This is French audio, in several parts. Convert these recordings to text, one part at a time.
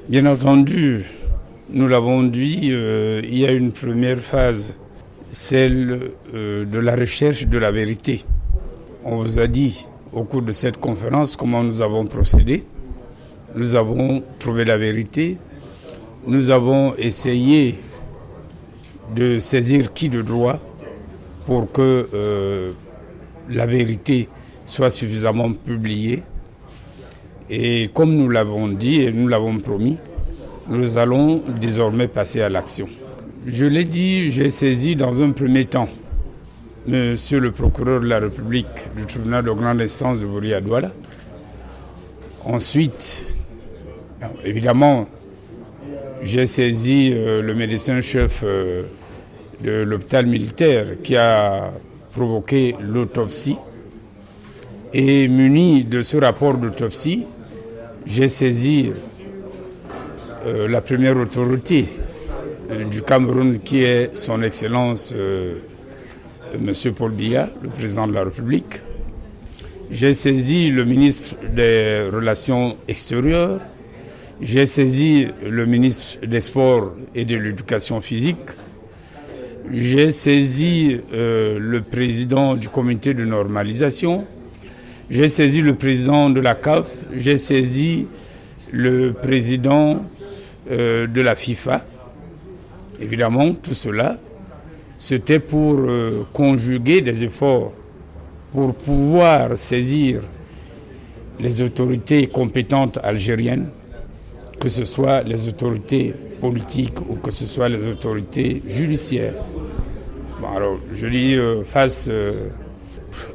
Bien entendu, nous l'avons dit, il y a une première phase, celle de la recherche de la vérité. On vous a dit au cours de cette conférence comment nous avons procédé. Nous avons trouvé la vérité. Nous avons essayé de saisir qui de droit pour que la vérité soit suffisamment publiée. Et comme nous l'avons dit et nous l'avons promis, nous allons désormais passer à l'action. Je l'ai dit, j'ai saisi dans un premier temps Monsieur le procureur de la République du tribunal de grande instance de Bouri-Douala. Ensuite, évidemment, j'ai saisi le médecin-chef de l'hôpital militaire qui a provoqué l'autopsie. Et muni de ce rapport d'autopsie, j'ai saisi la première autorité du Cameroun qui est son Excellence M. Paul Biya, le président de la République. J'ai saisi le ministre des Relations extérieures. J'ai saisi le ministre des Sports et de l'Éducation physique. J'ai saisi le président du comité de normalisation. J'ai saisi le président de la CAF. J'ai saisi le président de la FIFA. Évidemment, tout cela, c'était pour conjuguer des efforts pour pouvoir saisir les autorités compétentes algériennes, que ce soit les autorités politiques ou que ce soit les autorités judiciaires. Bon, alors, je dis face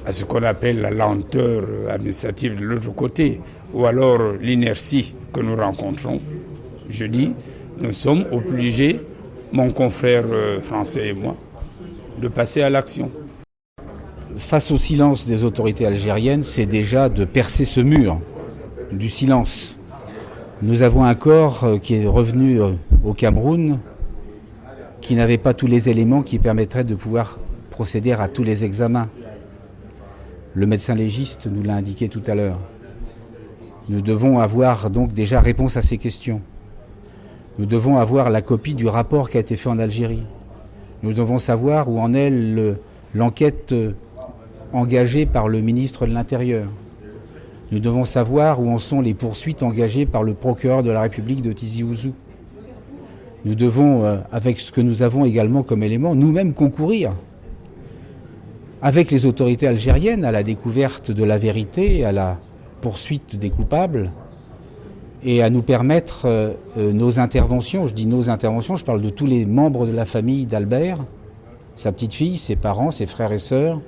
à ce qu'on appelle la lenteur administrative de l'autre côté, ou alors l'inertie que nous rencontrons, je dis, nous sommes obligés, mon confrère français et moi, de passer à l'action. Face au silence des autorités algériennes, c'est déjà de percer ce mur du silence. Nous avons un corps qui est revenu au Cameroun, qui n'avait pas tous les éléments qui permettraient de pouvoir procéder à tous les examens. Le médecin légiste nous l'a indiqué tout à l'heure. Nous devons avoir donc déjà réponse à ces questions. Nous devons avoir la copie du rapport qui a été fait en Algérie. Nous devons savoir où en est l'enquête engagée par le ministre de l'Intérieur. Nous devons savoir où en sont les poursuites engagées par le procureur de la République de Tizi Ouzou. Nous devons, avec ce que nous avons également comme élément, nous-mêmes concourir avec les autorités algériennes à la découverte de la vérité, à la poursuite des coupables et à nous permettre nos interventions. Je dis nos interventions, je parle de tous les membres de la famille d'Albert, sa petite fille, ses parents, ses frères et sœurs,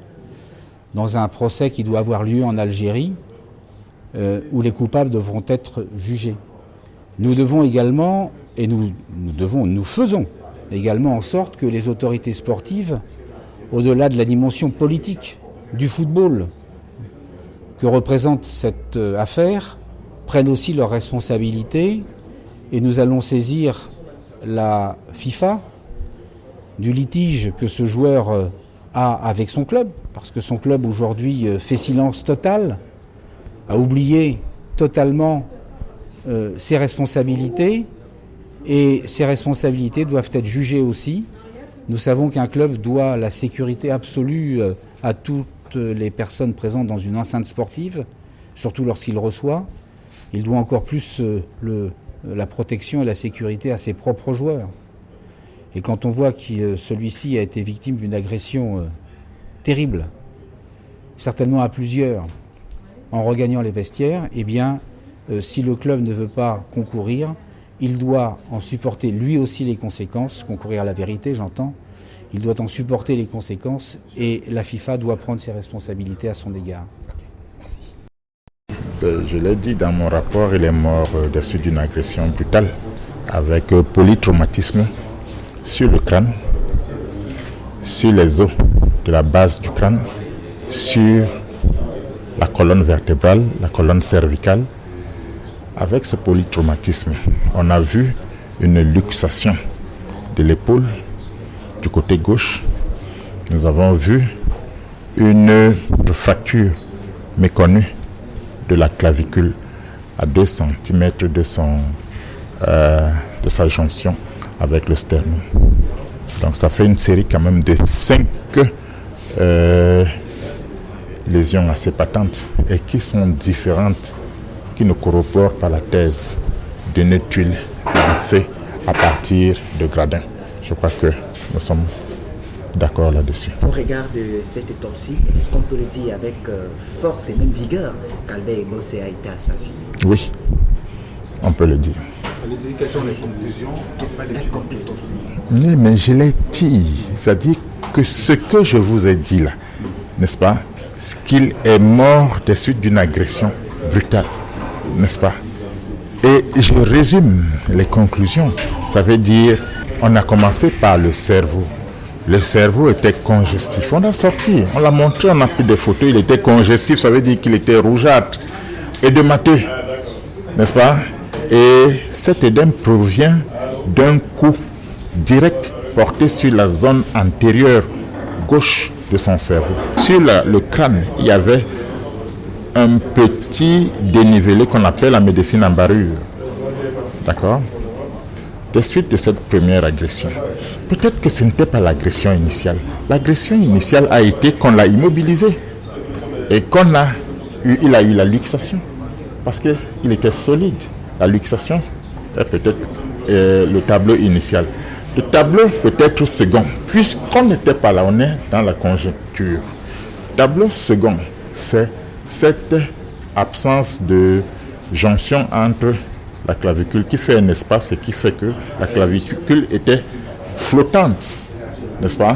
dans un procès qui doit avoir lieu en Algérie, où les coupables devront être jugés. Nous devons également, et nous faisons également en sorte que les autorités sportives, au-delà de la dimension politique du football que représente cette affaire, prennent aussi leurs responsabilités, et nous allons saisir la FIFA du litige que ce joueur a avec son club, parce que son club aujourd'hui fait silence total, a oublié totalement ses responsabilités, et ces responsabilités doivent être jugées aussi. Nous savons qu'un club doit la sécurité absolue à toutes les personnes présentes dans une enceinte sportive, surtout lorsqu'il reçoit. Il doit encore plus la protection et la sécurité à ses propres joueurs. Et quand on voit que celui-ci a été victime d'une agression terrible, certainement à plusieurs, en regagnant les vestiaires, eh bien, si le club ne veut pas concourir, il doit en supporter lui aussi les conséquences, concourir à la vérité, j'entends. Il doit en supporter les conséquences et la FIFA doit prendre ses responsabilités à son égard. Je l'ai dit dans mon rapport, il est mort des suites d'une agression brutale avec polytraumatisme sur le crâne, sur les os de la base du crâne, sur la colonne vertébrale, la colonne cervicale. Avec ce polytraumatisme, on a vu une luxation de l'épaule du côté gauche. Nous avons vu une fracture méconnue de la clavicule à 2 cm de son de sa jonction avec le sternum. Donc ça fait une série quand même de 5 lésions assez patentes et qui sont différentes, qui ne corroborent pas la thèse d'une tuile lancée à partir de gradins. Je crois que nous sommes d'accord là-dessus. Au regard de cette autopsie, est-ce qu'on peut le dire avec force et même vigueur qu'Albert Ebossé a été assassiné? Oui, on peut le dire. Les indications, les conclusions, qu'est-ce que Oui, mais je l'ai dit, c'est-à-dire que ce que je vous ai dit là, n'est-ce pas, c'est qu'il est mort des suites d'une agression brutale, n'est-ce pas? Et je résume les conclusions. Ça veut dire, on a commencé par le cerveau. Le cerveau était congestif. On l'a sorti, on l'a montré, on a pris des photos, il était congestif, ça veut dire qu'il était rougeâtre, édémateux, n'est-ce pas? Et cet édème provient d'un coup direct porté sur la zone antérieure gauche de son cerveau. Sur le crâne, il y avait un petit dénivelé qu'on appelle la médecine en barure. D'accord? Des suites de cette première agression. Peut-être que ce n'était pas l'agression initiale. L'agression initiale a été qu'on l'a immobilisé et il a eu la luxation parce qu'il était solide. La luxation est peut-être le tableau initial. Le tableau peut être second, puisqu'on n'était pas là, on est dans la conjecture. Tableau second, c'est cette absence de jonction entre la clavicule qui fait un espace et qui fait que la clavicule était flottante, n'est-ce pas?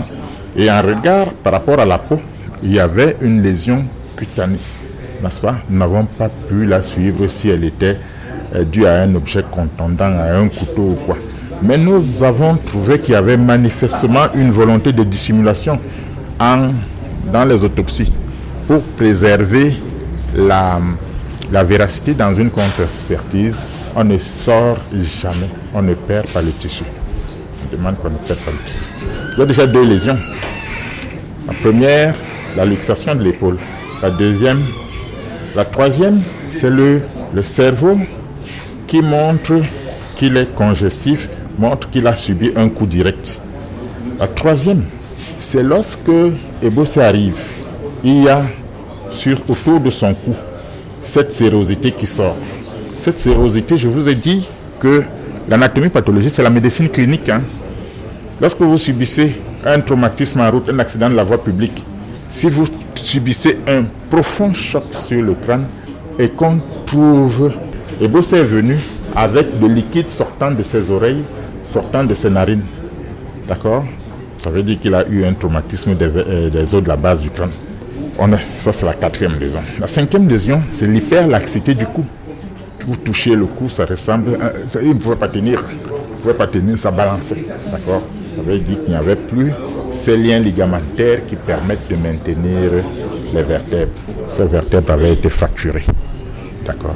Et en regard par rapport à la peau, il y avait une lésion cutanée, n'est-ce pas? Nous n'avons pas pu la suivre si elle était due à un objet contondant, à un couteau ou quoi. Mais nous avons trouvé qu'il y avait manifestement une volonté de dissimulation dans les autopsies pour préserver la véracité dans une contre-expertise. On ne sort jamais, on ne perd pas le tissu. On demande qu'on ne perd pas le tissu. Il y a déjà 2 lésions. La première, la luxation de l'épaule. La troisième, c'est le cerveau qui montre qu'il est congestif, montre qu'il a subi un coup direct. La troisième, c'est lorsque Ebossé arrive, il y a autour de son cou cette sérosité qui sort. Cette sérosité, je vous ai dit que l'anatomie pathologique, c'est la médecine clinique. Lorsque vous subissez un traumatisme en route, un accident de la voie publique, si vous subissez un profond choc sur le crâne et qu'on trouve... Ebossé est venu avec de liquide sortant de ses oreilles, sortant de ses narines. D'accord? Ça veut dire qu'il a eu un traumatisme des os de la base du crâne. Ça, c'est la 4e lésion. La 5e lésion, c'est l'hyperlaxité du cou. Vous touchez le cou, ça ressemble... il ne pouvait pas tenir. Il ne pouvait pas tenir, ça balançait. D'accord? Ça veut dire qu'il n'y avait plus ces liens ligamentaires qui permettent de maintenir les vertèbres. Ces vertèbres avaient été fracturées. D'accord?